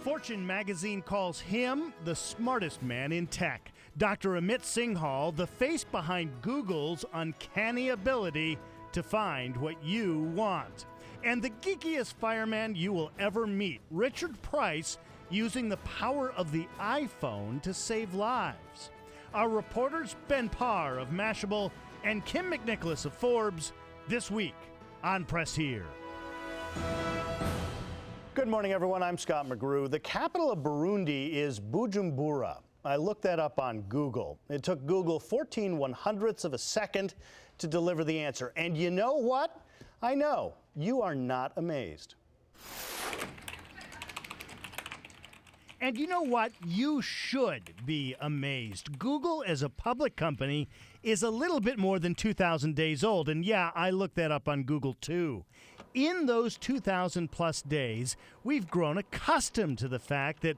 Fortune magazine calls him the smartest man in tech. Dr. Amit Singhal, the face behind Google's uncanny ability to find what you want. And the geekiest fireman you will ever meet, Richard Price, using the power of the iPhone to save lives. Our reporters Ben Parr of Mashable and Kym McNicholas of Forbes this week on Press Here. Good morning, everyone. I'm Scott McGrew. The capital of Burundi is Bujumbura. I looked that up on Google. It took Google 14/100ths of a second to deliver the answer. And you know what? I know you are not amazed. And you know what? You should be amazed. Google as a public company is a little bit more than 2,000 days old. And yeah, I looked that up on Google too. In those 2,000 plus days, we've grown accustomed to the fact that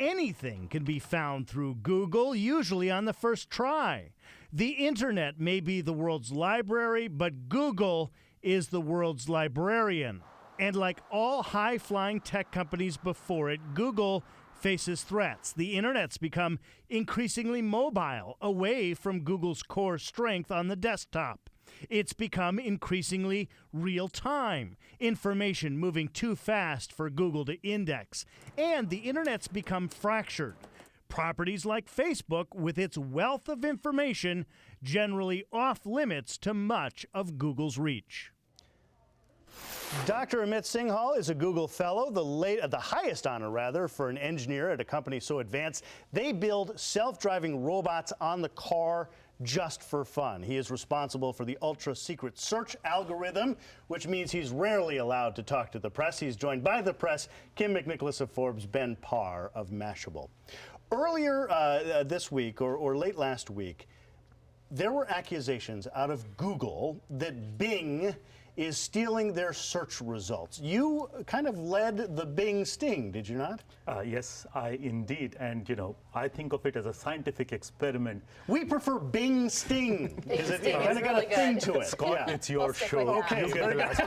anything can be found through Google, usually on the first try. The internet may be the world's library, but Google is the world's librarian. And like all high-flying tech companies before it, Google faces threats. The internet's become increasingly mobile, away from Google's core strength on the desktop. It's become increasingly real-time, information moving too fast for Google to index. And the internet's become fractured. Properties like Facebook, with its wealth of information, generally off limits to much of Google's reach. Dr. Amit Singhal is a Google Fellow, the highest honor, rather, for an engineer at a company so advanced. They build self-driving robots on the car just for fun. He is responsible for the ultra-secret search algorithm, which means he's rarely allowed to talk to the press. He's joined by the press, Kym McNicholas of Forbes, Ben Parr of Mashable. Earlier this week, or late last week, there were accusations out of Google that Bing is stealing their search results. You kind of led the Bing sting, did you not? Yes, I indeed. And, I think of it as a scientific experiment. We prefer Bing sting because it kind of got really a thing good. to it. Scott, Yeah. it's your show. Okay, You get the last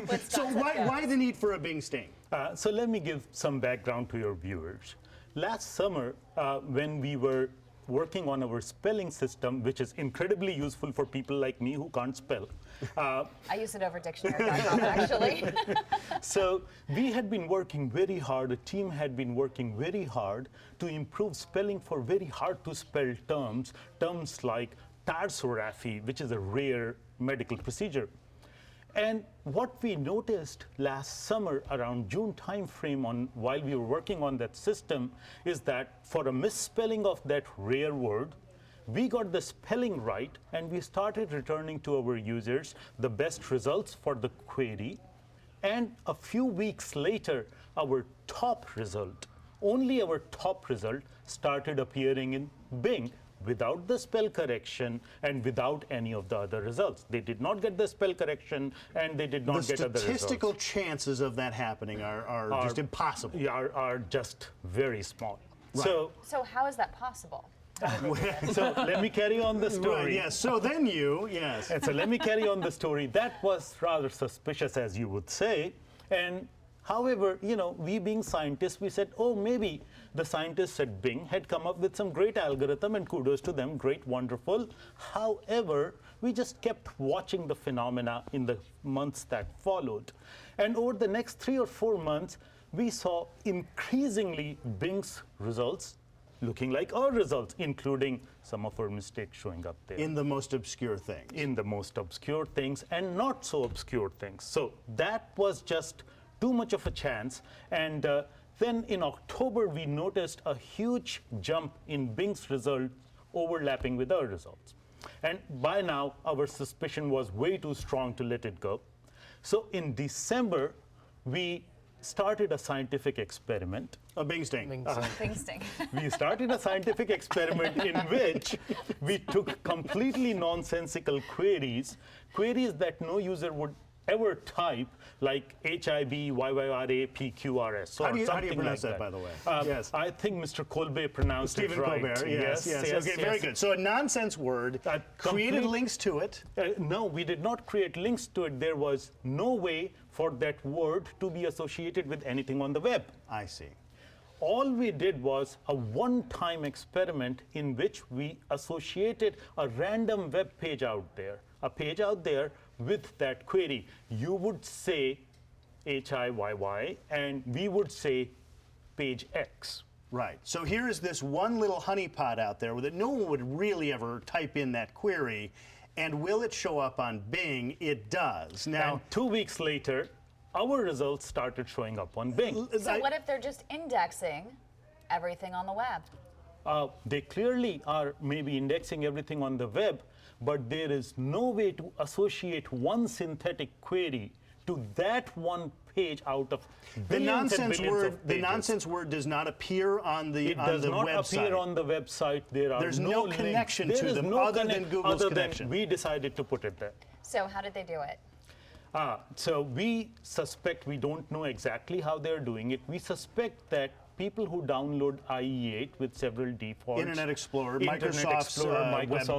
word. So why the need for a Bing sting? So let me give some background to your viewers. Last summer, when we were working on our spelling system, which is incredibly useful for people like me who can't spell. I use it over dictionary.com, actually. So we had been working very hard, the team had been working very hard to improve spelling for very hard to spell terms like tarsorrhaphy, which is a rare medical procedure. And what we noticed last summer around June timeframe while we were working on that system is that for a misspelling of that rare word, we got the spelling right and we started returning to our users the best results for the query. And a few weeks later, our top result, only our top result started appearing in Bing, without the spell correction and without any of the other results. They did not get the spell correction and they did not get other results. The statistical chances of that happening are just impossible. Yeah, are just very small. Right. So how is that possible? So let me carry on the story. Right, yes. So then yes. And so let me carry on the story. That was rather suspicious, as you would say. And however, we being scientists, we said, maybe the scientists at Bing had come up with some great algorithm and kudos to them, great, wonderful. However, we just kept watching the phenomena in the months that followed. And over the next 3 or 4 months, we saw increasingly Bing's results looking like our results, including some of our mistakes showing up there. In the most obscure things. In the most obscure things and not so obscure things. So that was just too much of a chance. And then in October, we noticed a huge jump in Bing's result overlapping with our results. And by now, our suspicion was way too strong to let it go. So in December, we started a scientific experiment. A Bing sting. Bing sting. We started a scientific experiment in which we took completely nonsensical queries that no user would ever type like HIBYYRAPQRS or How do you something pronounce like that, by the way? Yes. I think Mr. Colbert pronounced Stephen it right. Colbert, yes. Okay, very good. So a nonsense word, created links to it. No, we did not create links to it. There was no way for that word to be associated with anything on the web. I see. All we did was a one-time experiment in which we associated a random web page out there, with that query. You would say HIYY, and we would say page X. Right. So here is this one little honeypot out there that no one would really ever type in that query. And will it show up on Bing? It does. Now, And 2 weeks later, our results started showing up on Bing. So what if they're just indexing everything on the web? They clearly are maybe indexing everything on the web, but there is no way to associate one synthetic query to that one page out of billions and billions of pages. The nonsense word does not appear on the It does not website. appear on the website. There's no links. connection There to is them no other than Google's other than connection. we decided to put it there. So how did they do it? So we suspect, we don't know exactly how they're doing it. We suspect that people who download IE8 with several defaults, Internet Explorer, Microsoft's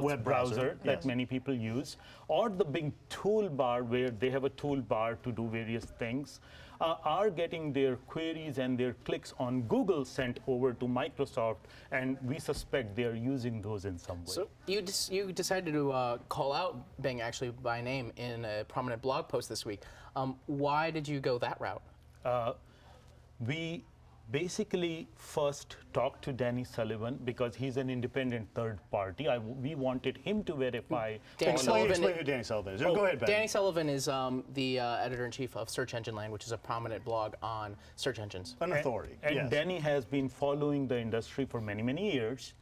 web browser that yes. many people use, or the big toolbar where they have a toolbar to do various things, are getting their queries and their clicks on Google sent over to Microsoft, and we suspect they are using those in some way. So you decided to call out Bing actually by name in a prominent blog post this week. Why did you go that route? We basically first talked to Danny Sullivan because he's an independent third party. We wanted him to verify. Danny Sullivan. Explain who Danny Sullivan is. Go ahead, Ben. Danny Sullivan is the editor-in-chief of Search Engine Land, which is a prominent blog on search engines. An authority. And yes. Danny has been following the industry for many, many years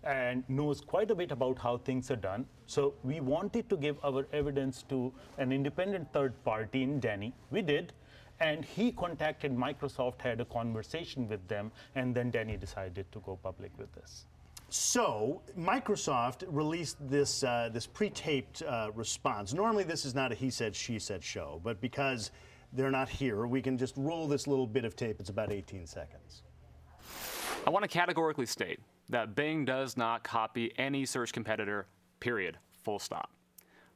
and knows quite a bit about how things are done. So we wanted to give our evidence to an independent third party in Danny. We did. And he contacted Microsoft, had a conversation with them, and then Danny decided to go public with this. So Microsoft released this this pre-taped response. Normally, this is not a he said, she said show, but because they're not here, we can just roll this little bit of tape. It's about 18 seconds. I want to categorically state that Bing does not copy any search competitor, period, full stop.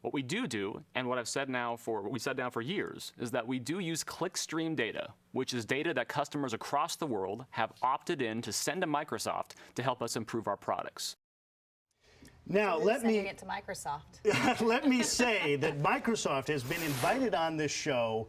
What we do, and what we've said now for years, is that we do use clickstream data, which is data that customers across the world have opted in to send to Microsoft to help us improve our products. Now, Sending it to Microsoft. let me say that Microsoft has been invited on this show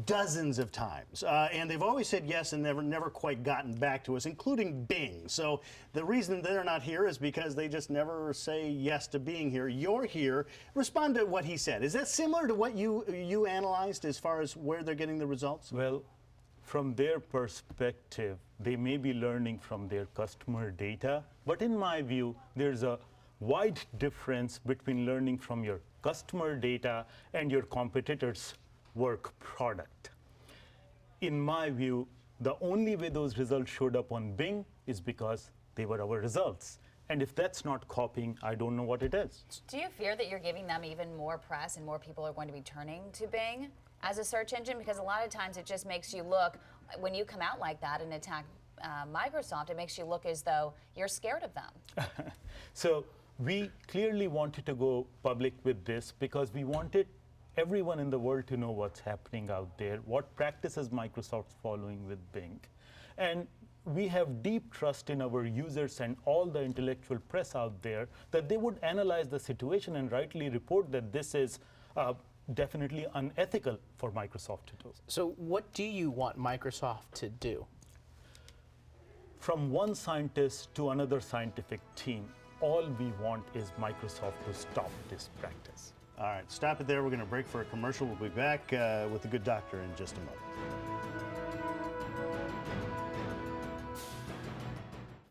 dozens of times, and they've always said yes and never quite gotten back to us, including Bing. So the reason they're not here is because they just never say yes to being here. You're here. Respond to what he said. Is that similar to what you analyzed as far as where they're getting the results? Well, from their perspective, they may be learning from their customer data, but in my view, there's a wide difference between learning from your customer data and your competitors' work product. In my view, the only way those results showed up on Bing is because they were our results. And if that's not copying, I don't know what it is. Do you fear that you're giving them even more press and more people are going to be turning to Bing as a search engine? Because a lot of times it just makes you look, when you come out like that and attack Microsoft, it makes you look as though you're scared of them. So we clearly wanted to go public with this because we wanted everyone in the world to know what's happening out there, what practices Microsoft's following with Bing. And we have deep trust in our users and all the intellectual press out there that they would analyze the situation and rightly report that this is definitely unethical for Microsoft to do. So what do you want Microsoft to do? From one scientist to another scientific team, all we want is Microsoft to stop this practice. All right, stop it there. We're going to break for a commercial. We'll be back with the good doctor in just a moment.